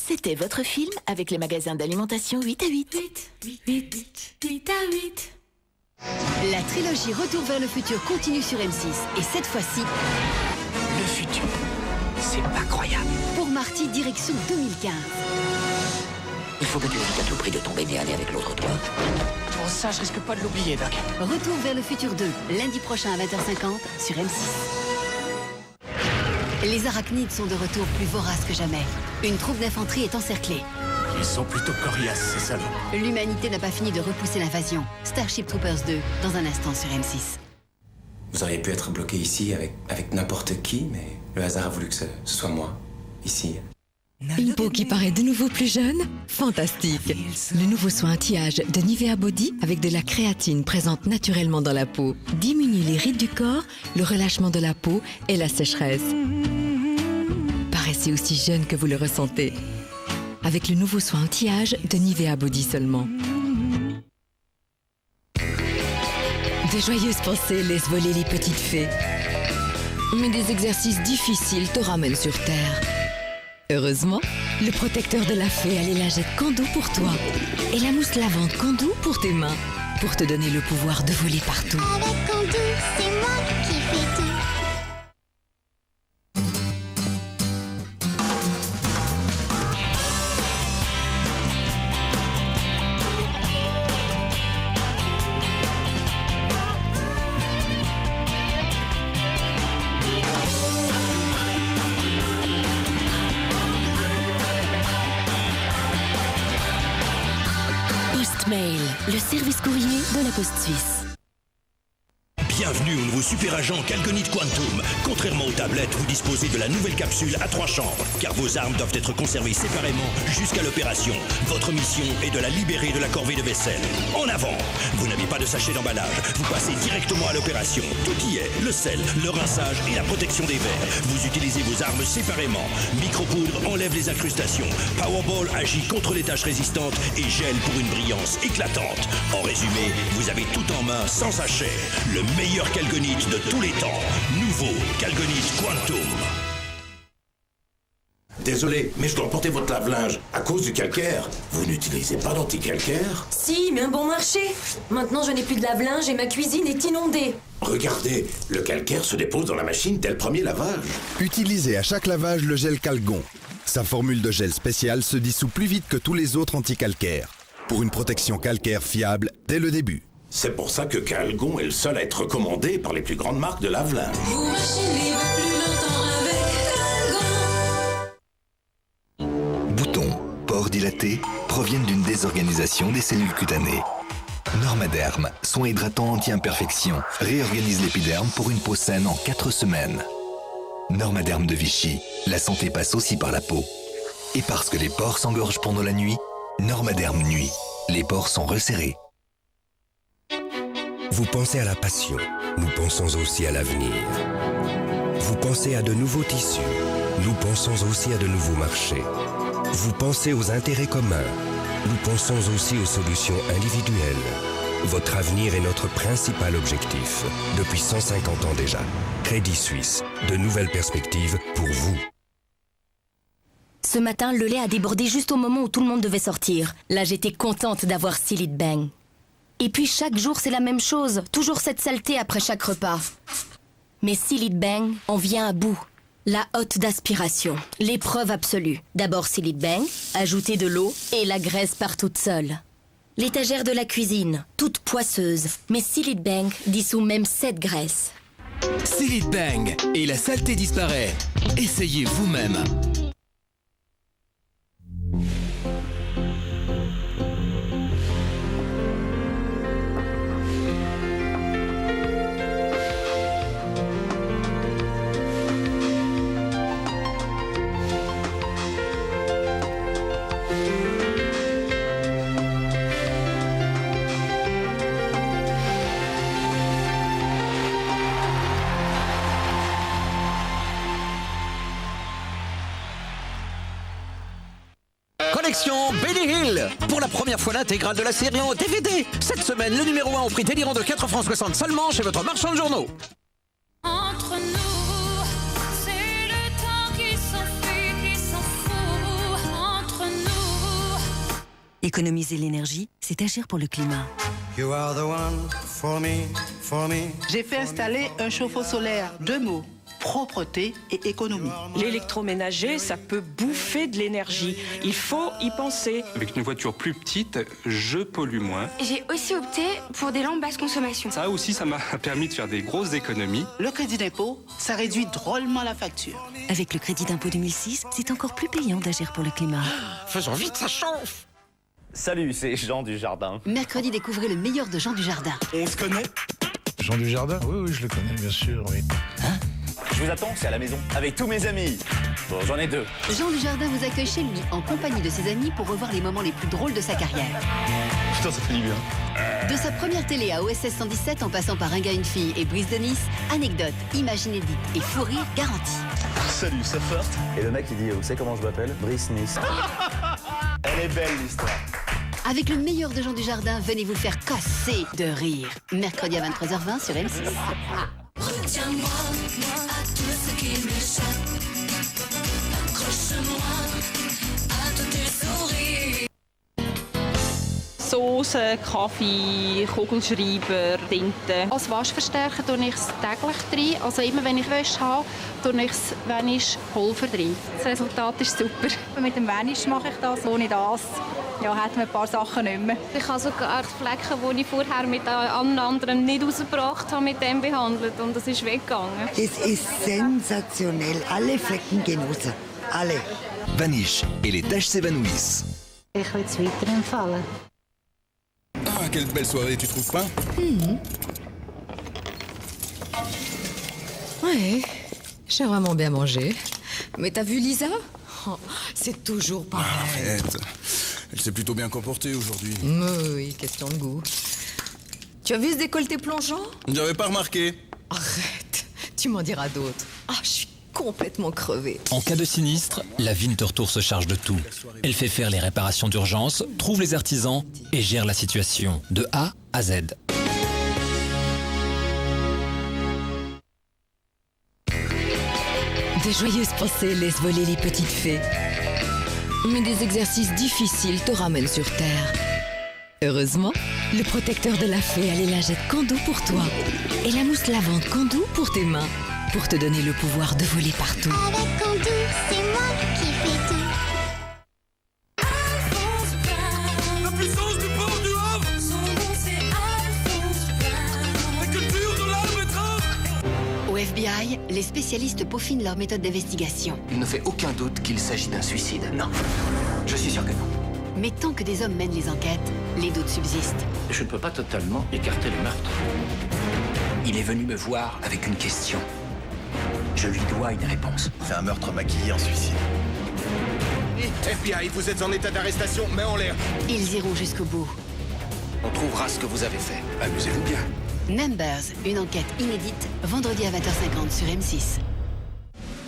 C'était votre film avec les magasins d'alimentation 8 à 8. 8 à 8. La trilogie Retour vers le futur continue sur M6. Et cette fois-ci... Le futur, c'est pas croyable. Pour Marty, direction 2015. Il faut que tu évites à tout prix de tomber bien aller avec l'autre toi. Pour ça, je risque pas de l'oublier, Doc. Retour vers le futur 2, lundi prochain à 20h50 sur M6. Les arachnides sont de retour plus voraces que jamais. Une troupe d'infanterie est encerclée. Ils sont plutôt coriaces, ces salauds. L'humanité n'a pas fini de repousser l'invasion. Starship Troopers 2, dans un instant sur M6. Vous auriez pu être bloqué ici avec n'importe qui, mais le hasard a voulu que ce soit moi, ici. Une peau qui paraît de nouveau plus jeune? Fantastique! Le nouveau soin anti-âge de Nivea Body avec de la créatine présente naturellement dans la peau diminue les rides du corps, le relâchement de la peau et la sécheresse. Paraissez aussi jeune que vous le ressentez. Avec le nouveau soin anti-âge de Nivea Body seulement. De joyeuses pensées laissent voler les petites fées. Mais des exercices difficiles te ramènent sur Terre. Heureusement, le protecteur de la fée a les lingettes Kandou pour toi et la mousse lavande Kandou pour tes mains, pour te donner le pouvoir de voler partout. Avec Kandou, c'est moi qui fais tout. Postmail, le service courrier de la Poste Suisse. Bienvenue au nouveau super agent Calgonite Quantum. Contrairement aux tablettes, vous disposez de la nouvelle capsule à 3 chambres, car vos armes doivent être conservées séparément jusqu'à l'opération. Votre mission est de la libérer de la corvée de vaisselle. En avant! Vous n'avez pas de sachet d'emballage. Vous passez directement à l'opération. Tout y est, le sel, le rinçage et la protection des verres. Vous utilisez vos armes séparément. Micropoudre enlève les incrustations. Powerball agit contre les taches résistantes et gèle pour une brillance éclatante. En résumé, vous avez tout en main sans sachet. Le meilleur Calgonite de tous les temps. Nouveau Calgonite Quantum. Désolé, mais je dois emporter votre lave-linge à cause du calcaire. Vous n'utilisez pas d'anti-calcaire? Si, mais un bon marché. Maintenant, je n'ai plus de lave-linge et ma cuisine est inondée. Regardez, le calcaire se dépose dans la machine dès le premier lavage. Utilisez à chaque lavage le gel Calgon. Sa formule de gel spécial se dissout plus vite que tous les autres anti-calcaires. Pour une protection calcaire fiable dès le début. C'est pour ça que Calgon est le seul à être recommandé par les plus grandes marques de lave-linge. Vos machines vivent plus longtemps avec Calgon. Boutons, pores dilatés proviennent d'une désorganisation des cellules cutanées. Normaderm, soin hydratant anti-imperfection, réorganise l'épiderme pour une peau saine en 4 semaines. Normaderm de Vichy, la santé passe aussi par la peau. Et parce que les pores s'engorgent pendant la nuit, Normaderm nuit. Les pores sont resserrés. Vous pensez à la passion, nous pensons aussi à l'avenir. Vous pensez à de nouveaux tissus, nous pensons aussi à de nouveaux marchés. Vous pensez aux intérêts communs, nous pensons aussi aux solutions individuelles. Votre avenir est notre principal objectif, depuis 150 ans déjà. Crédit Suisse, de nouvelles perspectives pour vous. Ce matin, le lait a débordé juste au moment où tout le monde devait sortir. Là, j'étais contente d'avoir Silly Bang. Et puis chaque jour, c'est la même chose. Toujours cette saleté après chaque repas. Mais Silly Bang en vient à bout. La hotte d'aspiration. L'épreuve absolue. D'abord Silly Bang, ajouter de l'eau et la graisse part toute seule. L'étagère de la cuisine, toute poisseuse. Mais Silly Bang dissout même cette graisse. Silly Bang et la saleté disparaît. Essayez vous-même. Collection Benny Hill. Pour la première fois, l'intégrale de la série en DVD. Cette semaine, le numéro 1 au prix délirant de 4,60 francs seulement chez votre marchand de journaux. Entre nous, c'est le temps qui s'enfuit, qui s'en fout. Entre Économiser l'énergie, c'est agir pour le climat. You are the one for me, for me. J'ai fait installer un chauffe-eau solaire. 2 mots, propreté et économie. L'électroménager, ça peut bouffer de l'énergie. Il faut y penser. Avec une voiture plus petite, je pollue moins. J'ai aussi opté pour des lampes basse consommation. Ça aussi, ça m'a permis de faire des grosses économies. Le crédit d'impôt, ça réduit drôlement la facture. Avec le crédit d'impôt 2006, c'est encore plus payant d'agir pour le climat. Faisons vite, ça chauffe. Salut, c'est Jean Dujardin. Mercredi, découvrez le meilleur de Jean Dujardin. On se connaît? Jean Dujardin? Oui, je le connais, bien sûr, oui. Hein? Je vous attends, c'est à la maison, avec tous mes amis. Bon, j'en ai 2. Jean Dujardin vous accueille chez lui, en compagnie de ses amis, pour revoir les moments les plus drôles de sa carrière. Putain, ça fait du bien. De sa première télé à OSS 117, en passant par Un gars, une fille et Brise de Nice, anecdotes, images inédites et fou rire garantis. Salut, c'est First. Et le mec, il dit, vous savez comment je m'appelle? Brice Nice. Elle est belle, l'histoire. Avec le meilleur de Jean Dujardin, venez vous faire casser de rire. Mercredi à 23h20 sur M6. Retiens-moi, moi, à tout ce qui m'échappe. Accroche-moi à tous tes sourires. Soße, Kaffee, Kugelschreiber, Tinte. Als Waschverstärker tue ich es täglich rein. Also immer wenn ich Wäsche habe, tue ich es Vanish-Pulver rein. Das Resultat ist super. Mit dem Vanish mache ich das. Ohne das hätten wir ein paar Sachen nicht mehr. Ich habe sogar Flecken, die ich vorher mit einem anderen nicht rausgebracht habe, mit dem behandelt. Und das ist weggegangen. Es ist sensationell. Alle Flecken gehen raus. Alle. Vanish et les taches s'évanouissent. Ich würde es weiterempfehlen. Ah, quelle belle soirée, tu trouves pas? Ouais, j'ai vraiment bien mangé. Mais t'as vu Lisa? Oh, c'est toujours pareil. Arrête. Elle s'est plutôt bien comportée aujourd'hui. Oui, question de goût. Tu as vu ce décolleté plongeant? J'avais pas remarqué. Arrête, tu m'en diras d'autres. Ah, je suis complètement crevée. En cas de sinistre, la Winterthur se charge de tout. Elle fait faire les réparations d'urgence, trouve les artisans et gère la situation de A à Z. De joyeuses pensées laissent voler les petites fées. Mais des exercices difficiles te ramènent sur Terre. Heureusement, le protecteur de la fée a les lingettes Kandou pour toi. Et la mousse lavande Kandou pour tes mains. Pour te donner le pouvoir de voler partout. Avec Kandou, c'est moi qui fais tout. La puissance du port du Havre. Son nom c'est Alphonse Blanc. La culture de l'arbre étrange. Au FBI, les spécialistes peaufinent leur méthode d'investigation. Il ne fait aucun doute qu'il s'agit d'un suicide. Non. Je suis sûr que non. Mais tant que des hommes mènent les enquêtes, les doutes subsistent. Je ne peux pas totalement écarter le meurtre. Il est venu me voir avec une question. Je lui dois une réponse. C'est un meurtre maquillé en suicide. FBI, vous êtes en état d'arrestation, main en l'air. Ils iront jusqu'au bout. On trouvera ce que vous avez fait. Amusez-vous bien. Numbers, une enquête inédite, vendredi à 20h50 sur M6.